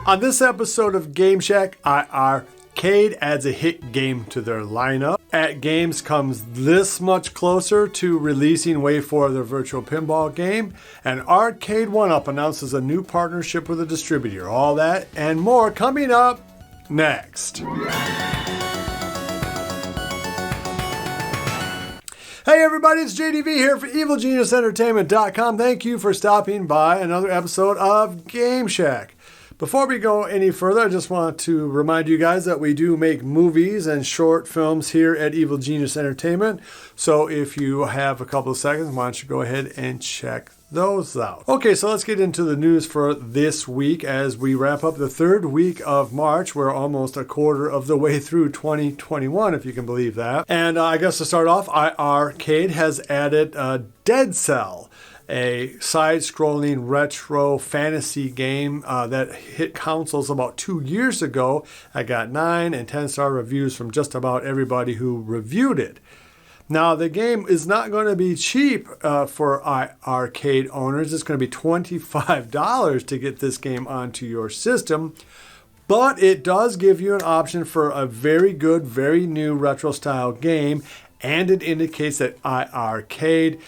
On this episode of Game Shack, iiRcade adds a hit game to their lineup. AtGames comes this much closer to releasing Wave 4 of their virtual pinball game. And Arcade1up announces a new partnership with a distributor. All that and more coming up next. Hey everybody, it's JDV here for EvilGeniusEntertainment.com. Thank you for stopping by another episode of Game Shack. Before we go any further, I just want to remind you guys that we do make movies and short films here at Evil Genius Entertainment. So if you have a couple of seconds, why don't you go ahead and check those out. Okay, so let's get into the news for this week as we wrap up the third week of March. We're almost a quarter of the way through 2021, if you can believe that. And I guess to start off, iiRcade has added Dead Cell, a side-scrolling retro fantasy game that hit consoles about 2 years ago. I got 9 and 10-star reviews from just about everybody who reviewed it. Now, the game is not going to be cheap for iiRcade owners. It's going to be $25 to get this game onto your system. But it does give you an option for a very good, very new retro-style game. And it indicates that iiRcade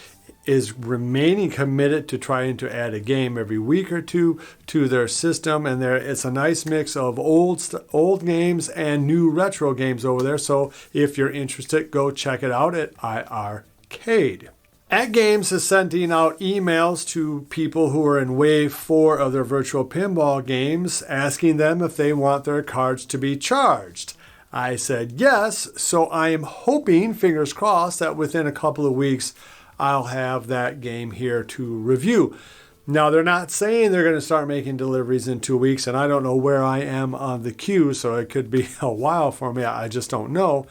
is remaining committed to trying to add a game every week or two to their system, and it's a nice mix of old games and new retro games over there. So if you're interested, go check it out at iiRcade. AtGames is sending out emails to people who are in Wave 4 of their virtual pinball games, asking them if they want their cards to be charged. I said yes, so I am hoping, fingers crossed, that within a couple of weeks I'll have that game here to review. Now, they're not saying they're going to start making deliveries in 2 weeks, and I don't know where I am on the queue, so it could be a while for me. I just don't know.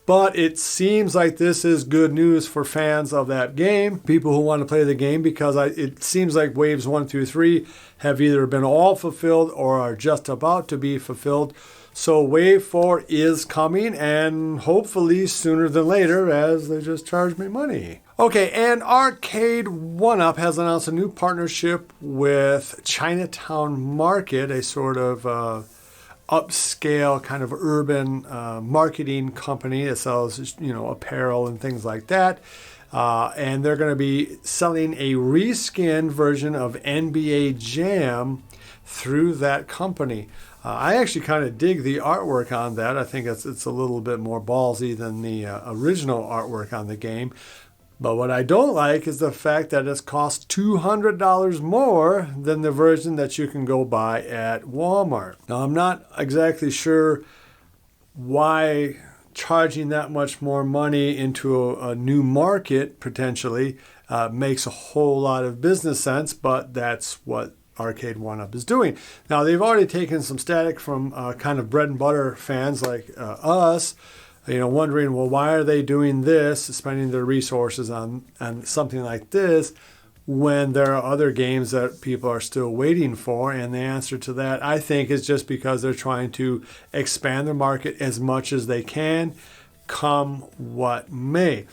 But it seems like this is good news for fans of that game, people who want to play the game, because it seems like Waves 1 through 3 have either been all fulfilled or are just about to be fulfilled. So Wave 4 is coming, and hopefully sooner than later, as they just charged me money. Okay, and Arcade1up has announced a new partnership with Chinatown Market, a sort of upscale kind of urban marketing company that sells, apparel and things like that. And they're going to be selling a reskinned version of NBA Jam through that company. I actually kind of dig the artwork on that. I think it's a little bit more ballsy than the original artwork on the game. But what I don't like is the fact that it's cost $200 more than the version that you can go buy at Walmart. Now, I'm not exactly sure why charging that much more money into a new market potentially makes a whole lot of business sense, but that's what Arcade1up is doing. Now, they've already taken some static from kind of bread and butter fans like us, wondering, well, why are they doing this, spending their resources on something like this when there are other games that people are still waiting for? And the answer to that, I think, is just because they're trying to expand the market as much as they can, come what may.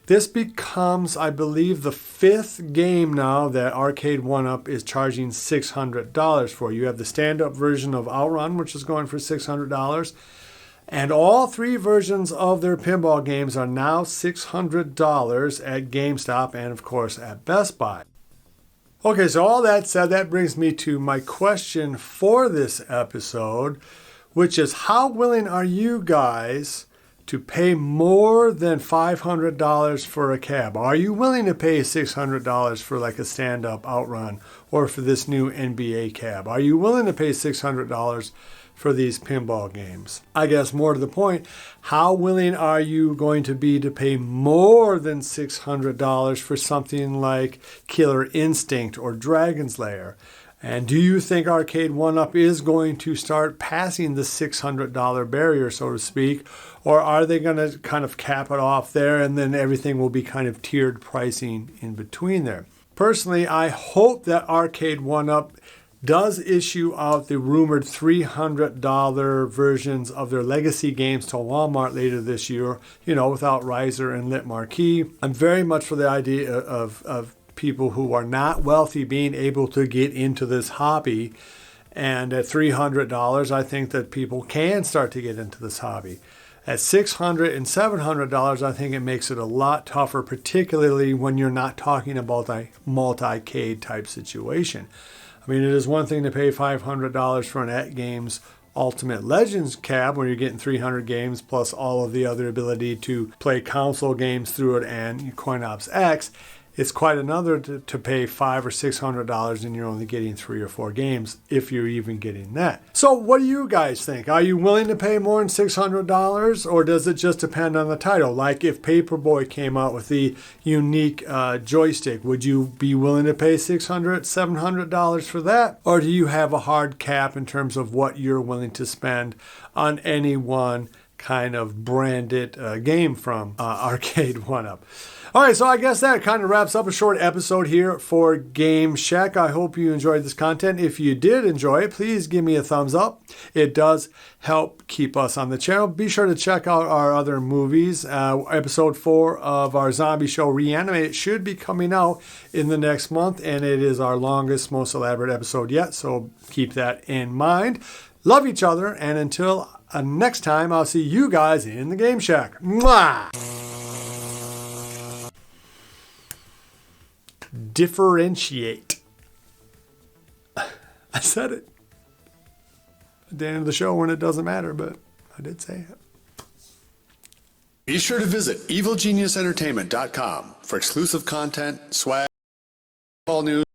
This becomes, I believe, the 5th game now that Arcade1up is charging $600 for. You have the stand-up version of Outrun, which is going for $600. And all 3 versions of their pinball games are now $600 at GameStop and, of course, at Best Buy. Okay, so all that said, that brings me to my question for this episode, which is, how willing are you guys to pay more than $500 for a cab? Are you willing to pay $600 for like a stand-up Outrun or for this new NBA cab? Are you willing to pay $600 for these pinball games? I guess more to the point, how willing are you going to be to pay more than $600 for something like Killer Instinct or Dragon's Lair? And do you think Arcade1up is going to start passing the $600 barrier, so to speak, or are they going to kind of cap it off there and then everything will be kind of tiered pricing in between there? Personally, I hope that Arcade1up does issue out the rumored $300 versions of their legacy games to Walmart later this year, without Riser and Lit Marquee. I'm very much for the idea of people who are not wealthy being able to get into this hobby And at $300, I think that people can start to get into this hobby. At $600 and $700, I think it makes it a lot tougher, particularly when you're not talking about a multi-cade type situation. I mean, it is one thing to pay $500 for an AtGames Ultimate Legends cab where you're getting 300 games plus all of the other ability to play console games through it and CoinOps X. It's quite another to pay $500 or $600 and you're only getting 3 or 4 games, if you're even getting that. So what do you guys think? Are you willing to pay more than $600, or does it just depend on the title? Like if Paperboy came out with the unique joystick, would you be willing to pay $600, $700 for that? Or do you have a hard cap in terms of what you're willing to spend on any one kind of branded game from Arcade1up? All right, so I guess that kind of wraps up a short episode here for Game Shack. I hope you enjoyed this content. If you did enjoy it, please give me a thumbs up. It does help keep us on the channel. Be sure to check out our other movies. Episode 4 of our zombie show, Reanimate, should be coming out in the next month, and it is our longest, most elaborate episode yet, so keep that in mind. Love each other, and until next time, I'll see you guys in the Game Shack. Mwah! Differentiate. I said it at the end of the show when it doesn't matter, but I did say it. Be sure to visit evilgeniusentertainment.com for exclusive content, swag, all news.